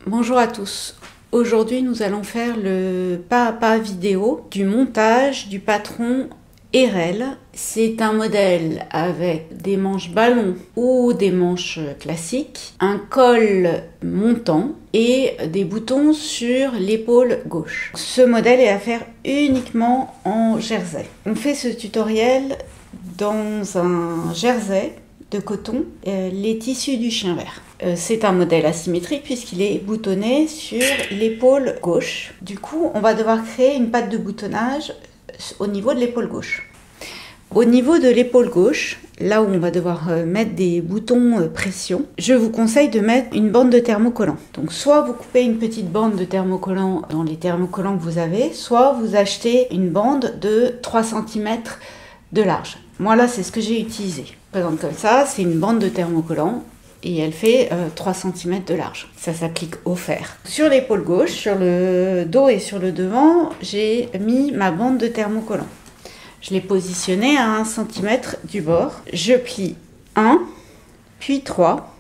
Bonjour à tous. Aujourd'hui, nous allons faire le pas à pas vidéo du montage du patron Erel. C'est un modèle avec des manches ballon ou des manches classiques, un col montant et des boutons sur l'épaule gauche. Ce modèle est à faire uniquement en jersey. On fait ce tutoriel dans un jersey de coton, les tissus du chien vert. C'est un modèle asymétrique puisqu'il est boutonné sur l'épaule gauche. Du coup, on va devoir créer une patte de boutonnage au niveau de l'épaule gauche. Au niveau de l'épaule gauche, là où on va devoir mettre des boutons pression, je vous conseille de mettre une bande de thermocollant. Donc soit vous coupez une petite bande de thermocollant dans les thermocollants que vous avez, soit vous achetez une bande de 3 cm de large. Moi là, c'est ce que j'ai utilisé. Je présente comme ça, c'est une bande de thermocollant et elle fait 3 cm de large. Ça s'applique au fer. Sur l'épaule gauche, sur le dos et sur le devant, j'ai mis ma bande de thermocollant. Je l'ai positionnée à 1 cm du bord. Je plie 1, puis 3.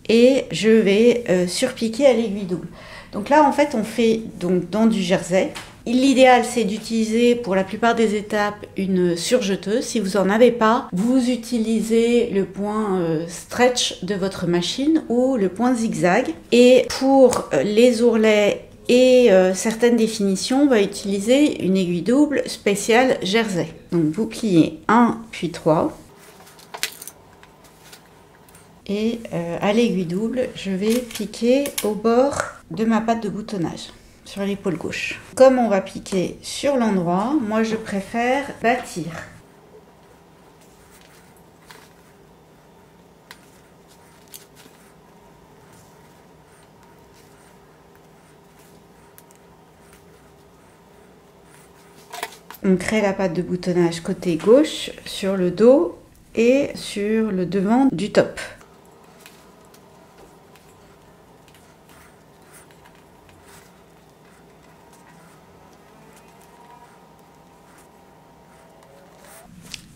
Et je vais surpiquer à l'aiguille double. Donc là, en fait, on fait donc dans du jersey. L'idéal, c'est d'utiliser pour la plupart des étapes une surjeteuse. Si vous n'en avez pas, vous utilisez le point stretch de votre machine ou le point zigzag. Et pour les ourlets et certaines définitions, on va utiliser une aiguille double spéciale jersey. Donc vous pliez 1 puis 3. Et à l'aiguille double, je vais piquer au bord de ma patte de boutonnage sur l'épaule gauche. Comme on va piquer sur l'endroit, moi je préfère bâtir. On crée la patte de boutonnage côté gauche sur le dos et sur le devant du top.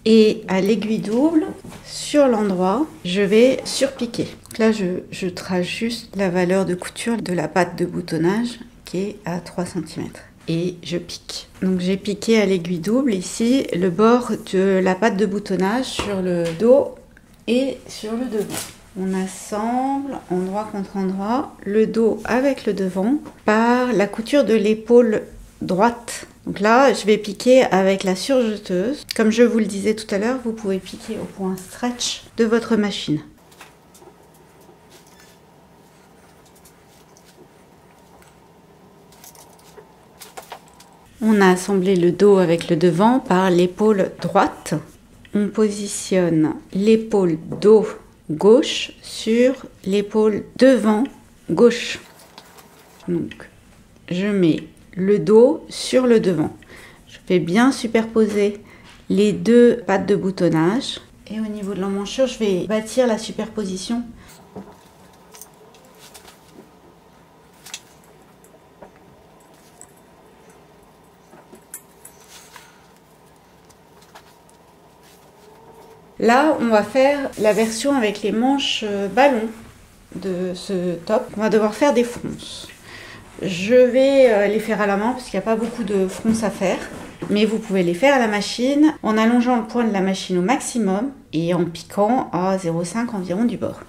Et à l'aiguille double, sur l'endroit, je vais surpiquer. Donc là, je trace juste la valeur de couture de la patte de boutonnage qui est à 3 cm. Et je pique. Donc j'ai piqué à l'aiguille double ici le bord de la patte de boutonnage sur le dos et sur le devant. On assemble endroit contre endroit le dos avec le devant par la couture de l'épaule droite. Donc là, je vais piquer avec la surjeteuse. Comme je vous le disais tout à l'heure, vous pouvez piquer au point stretch de votre machine. On a assemblé le dos avec le devant par l'épaule droite. On positionne l'épaule dos gauche sur l'épaule devant gauche. Donc, je mets le dos sur le devant. Je vais bien superposer les deux pattes de boutonnage. Et au niveau de l'emmanchure, je vais bâtir la superposition. Là, on va faire la version avec les manches ballon de ce top. On va devoir faire des fronces. Je vais les faire à la main parce qu'il n'y a pas beaucoup de fronces à faire. Mais vous pouvez les faire à la machine en allongeant le point de la machine au maximum et en piquant à 0,5 environ du bord.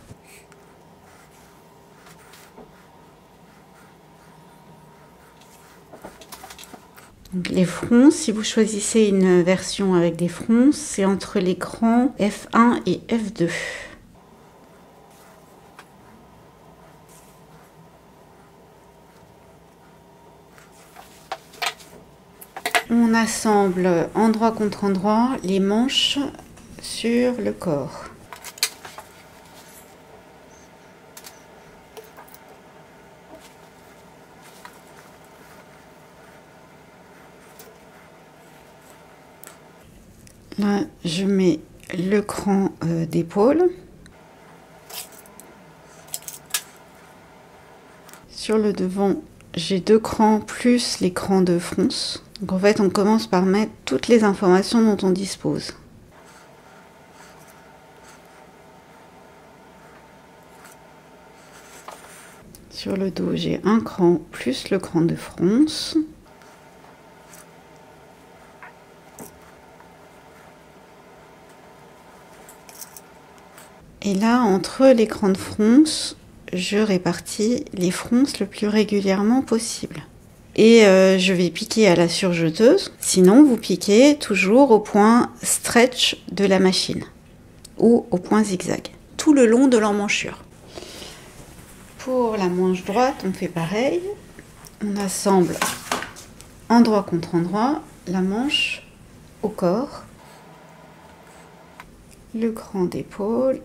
Donc les fronces, si vous choisissez une version avec des fronces, c'est entre l'écran F1 et F2. On assemble endroit contre endroit les manches sur le corps. Là, je mets le cran d'épaule. Sur le devant, j'ai 2 crans plus les crans de fronce. Donc en fait, on commence par mettre toutes les informations dont on dispose. Sur le dos, j'ai un cran plus le cran de fronce. Et là, entre les crans de fronce, je répartis les fronces le plus régulièrement possible. Et je vais piquer à la surjeteuse. Sinon, vous piquez toujours au point stretch de la machine ou au point zigzag, tout le long de l'emmanchure. Pour la manche droite, on fait pareil. On assemble endroit contre endroit la manche au corps, le cran d'épaule,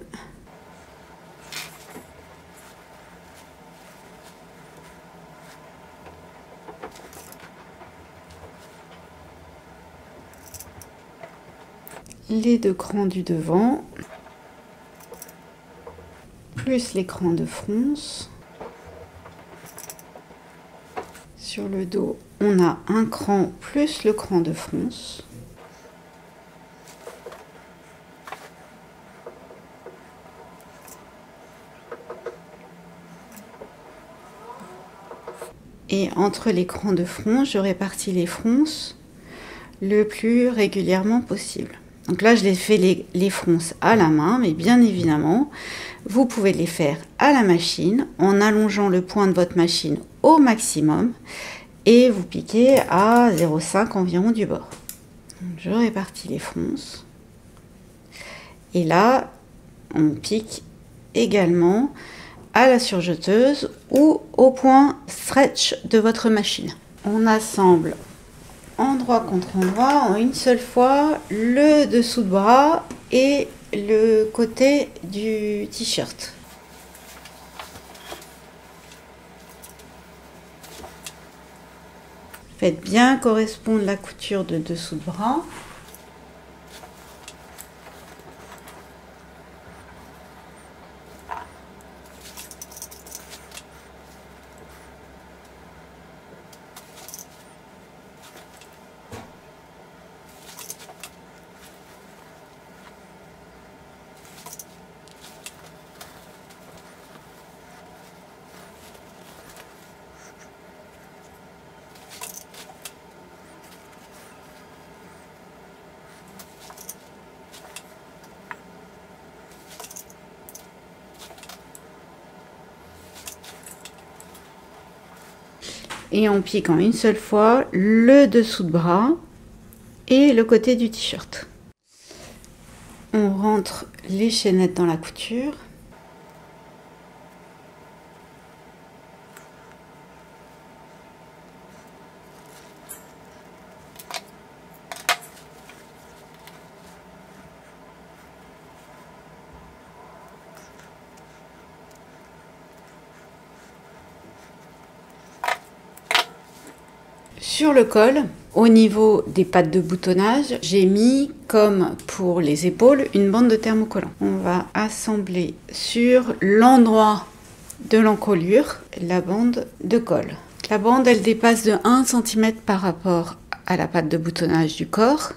les deux crans du devant, plus les crans de fronce. Sur le dos, on a un cran plus le cran de fronce. Et entre les crans de fronce, je répartis les fronces le plus régulièrement possible. Donc là, je les fais les fronces à la main, mais bien évidemment, vous pouvez les faire à la machine en allongeant le point de votre machine au maximum et vous piquez à 0,5 environ du bord. Donc je répartis les fronces. Et là, on pique également à la surjeteuse ou au point stretch de votre machine. On assemble endroit contre endroit en une seule fois le dessous de bras et le côté du t-shirt. Faites bien correspondre la couture de dessous de bras. Et on pique en une seule fois le dessous de bras et le côté du t-shirt. On rentre les chaînettes dans la couture. Sur le col, au niveau des pattes de boutonnage, j'ai mis, comme pour les épaules, une bande de thermocollant. On va assembler sur l'endroit de l'encolure la bande de colle. La bande, elle dépasse de 1 cm par rapport à la patte de boutonnage du corps.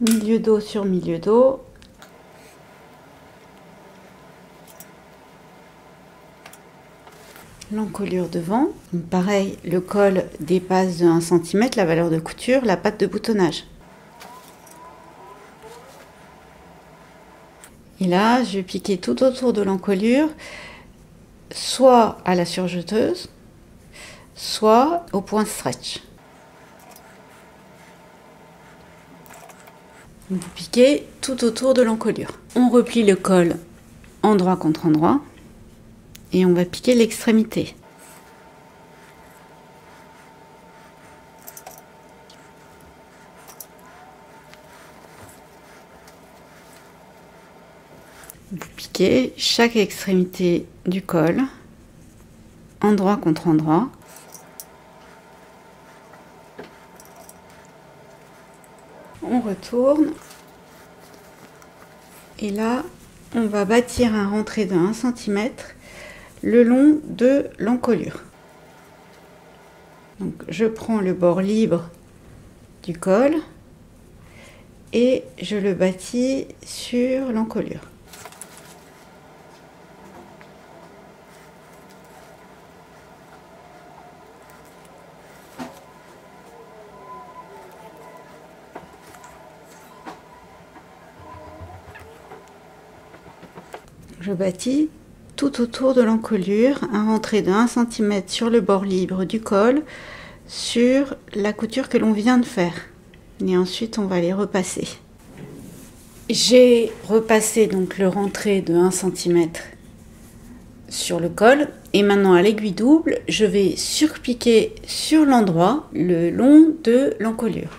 Milieu dos sur milieu dos. L'encolure devant. Donc pareil, le col dépasse de 1 cm la valeur de couture, la patte de boutonnage. Et là, je vais piquer tout autour de l'encolure, soit à la surjeteuse, soit au point stretch. Vous piquez tout autour de l'encolure. On replie le col endroit contre endroit et on va piquer l'extrémité. Vous piquez chaque extrémité du col, endroit contre endroit. On retourne. Et là, on va bâtir un rentré de 1 cm le long de l'encolure. Donc je prends le bord libre du col et je le bâtis sur l'encolure. Je bâtis tout autour de l'encolure, un rentré de 1 cm sur le bord libre du col, sur la couture que l'on vient de faire. Et ensuite, on va les repasser. J'ai repassé donc le rentré de 1 cm sur le col. Et maintenant, à l'aiguille double, je vais surpiquer sur l'endroit le long de l'encolure.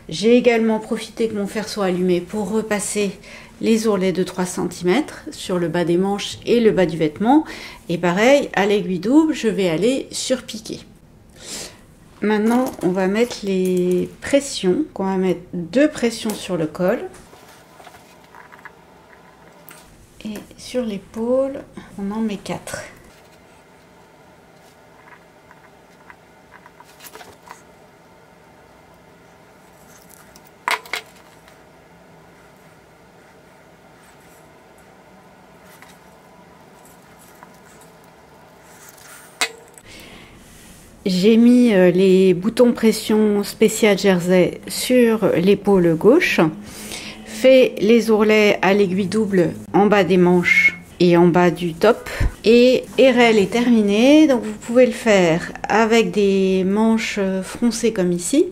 J'ai également profité que mon fer soit allumé pour repasser les ourlets de 3 cm sur le bas des manches et le bas du vêtement. Et pareil, à l'aiguille double, je vais aller surpiquer. Maintenant, on va mettre les pressions. On va mettre 2 pressions sur le col. Et sur l'épaule, on en met 4. J'ai mis les boutons pression spécial jersey sur l'épaule gauche, fait les ourlets à l'aiguille double en bas des manches et en bas du top. Et RL est terminé, donc vous pouvez le faire avec des manches froncées comme ici,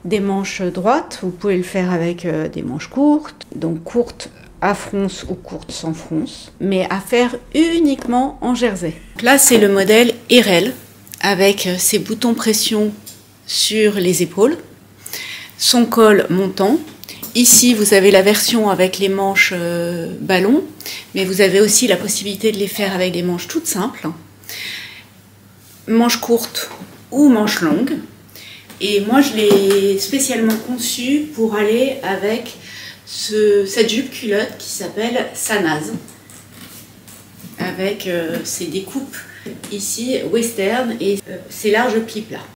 des manches droites, vous pouvez le faire avec des manches courtes, donc courtes à fronce ou courtes sans fronce, mais à faire uniquement en jersey. Là c'est le modèle RL, avec ses boutons pression sur les épaules, son col montant. Ici, vous avez la version avec les manches ballon, mais vous avez aussi la possibilité de les faire avec des manches toutes simples, manches courtes ou manches longues. Et moi, je l'ai spécialement conçu pour aller avec cette jupe culotte qui s'appelle Sanaz, avec ses découpes ici western et ces larges plis plats.